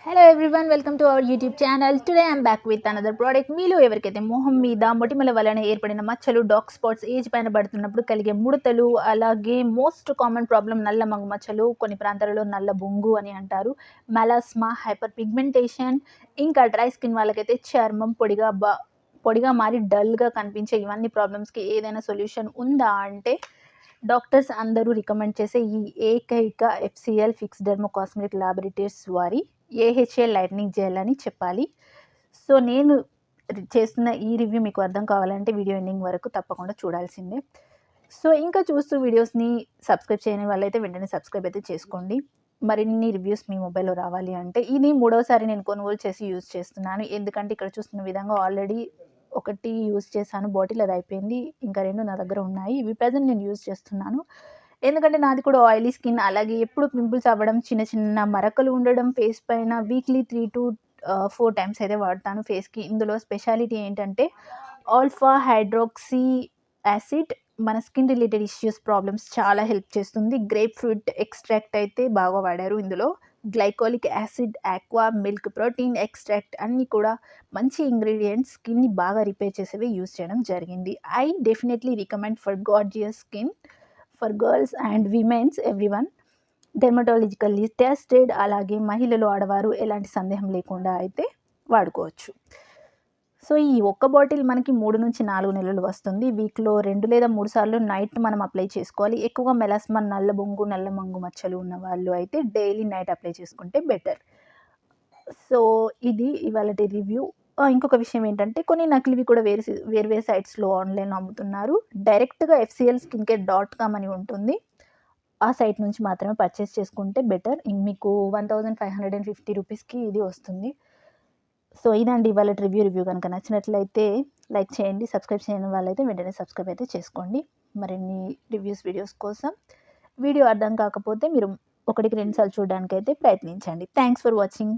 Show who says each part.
Speaker 1: Hello everyone, welcome to our YouTube channel. Today I'm back with another product. మీలో ఎవరికైతే మొహం మీద మొటిమల వలన ఏర్పడిన మచ్చలు, డార్క్ స్పాట్స్, ఏజ్ పైన పడుతున్నప్పుడు కలిగే ముడతలు, అలాగే మోస్ట్ కామన్ ప్రాబ్లం నల్ల మంగు మచ్చలు, కొన్ని ప్రాంతాలలో నల్ల బొంగు అని అంటారు, మెలాస్మా, హైపర్ పిగ్మెంటేషన్, ఇంకా డ్రై స్కిన్ వాళ్ళకైతే చర్మం పొడిగా మారి డల్గా కనిపించే ఇవన్నీ ప్రాబ్లమ్స్కి ఏదైనా సొల్యూషన్ ఉందా అంటే డాక్టర్స్ అందరూ రికమెండ్ చేసే ఈ ఏకైక FCL fix dermo cosmetic laboratories వారి AHA లైట్నింగ్ జెల్ అని చెప్పాలి. సో నేను చేస్తున్న ఈ రివ్యూ మీకు అర్థం కావాలంటే వీడియో ఎండింగ్ వరకు తప్పకుండా చూడాల్సిందే. సో ఇంకా చూస్తూ వీడియోస్ని సబ్స్క్రైబ్ చేయని వాళ్ళైతే వెంటనే సబ్స్క్రైబ్ అయితే చేసుకోండి. మరిన్ని రివ్యూస్ మీ మొబైల్లో రావాలి అంటే ఇది మూడోసారి నేను కొనుగోలు చేసి యూజ్ చేస్తున్నాను. ఎందుకంటే ఇక్కడ చూస్తున్న విధంగా ఆల్రెడీ ఒకటి యూజ్ చేశాను, బాటిల్ అది అయిపోయింది, ఇంకా 2 నా దగ్గర ఉన్నాయి. ఇవి ప్రెజెంట్ నేను యూజ్ చేస్తున్నాను. ఎందుకంటే నాది కూడా ఆయిలీ స్కిన్, అలాగే ఎప్పుడు పింపుల్స్ అవ్వడం, చిన్న చిన్న మరకలు ఉండడం ఫేస్ పైన. వీక్లీ 3 to 4 టైమ్స్ అయితే వాడతాను ఫేస్కి. ఇందులో స్పెషాలిటీ ఏంటంటే ఆల్ఫా హైడ్రాక్సీ యాసిడ్ మన స్కిన్ రిలేటెడ్ ఇష్యూస్ ప్రాబ్లమ్స్ చాలా హెల్ప్ చేస్తుంది. గ్రేప్ ఫ్రూట్ ఎక్స్ట్రాక్ట్ అయితే బాగా వాడారు ఇందులో. Glycolic acid, aqua, milk protein extract అన్నీ కూడా మంచి ఇంగ్రీడియంట్స్, స్కిన్ని బాగా రిపేర్ చేసేవి యూజ్ చేయడం జరిగింది. I definitely recommend for gorgeous skin, for girls and women's, everyone. Dermatologically tested, అలాగే మహిళలు, ఆడవారు ఎలాంటి సందేహం లేకుండా అయితే వాడుకోవచ్చు. సో ఈ ఒక్క బాటిల్ మనకి 3 నుంచి 4 నెలలు వస్తుంది. వీక్లో 2 లేదా 3 సార్లు నైట్ మనం అప్లై చేసుకోవాలి. ఎక్కువగా మెలాస్మా, నల్ల బొంగు, నల్ల మంగు మచ్చలు ఉన్న వాళ్ళు అయితే డైలీ నైట్ అప్లై చేసుకుంటే బెటర్. సో ఇది ఇవాళటి రివ్యూ. ఇంకొక విషయం ఏంటంటే కొన్ని నకిలీవి కూడా వేరు సైట్స్లో ఆన్లైన్లో అమ్ముతున్నారు. డైరెక్ట్గా FCLskincare.com అని ఉంటుంది, ఆ సైట్ నుంచి మాత్రమే పర్చేస్ చేసుకుంటే బెటర్. మీకు 1550 రూపీస్కి ఇది వస్తుంది. సో ఇదండి ఇవాళ రివ్యూ కనుక నచ్చినట్లయితే లైక్ చేయండి. సబ్స్క్రైబ్ చేయని వాళ్ళైతే వెంటనే సబ్స్క్రైబ్ అయితే చేసుకోండి. మరిన్ని వీడియోస్ కోసం. వీడియో అర్థం కాకపోతే మీరు 1కి 2 సార్లు చూడడానికైతే ప్రయత్నించండి. Thanks for watching.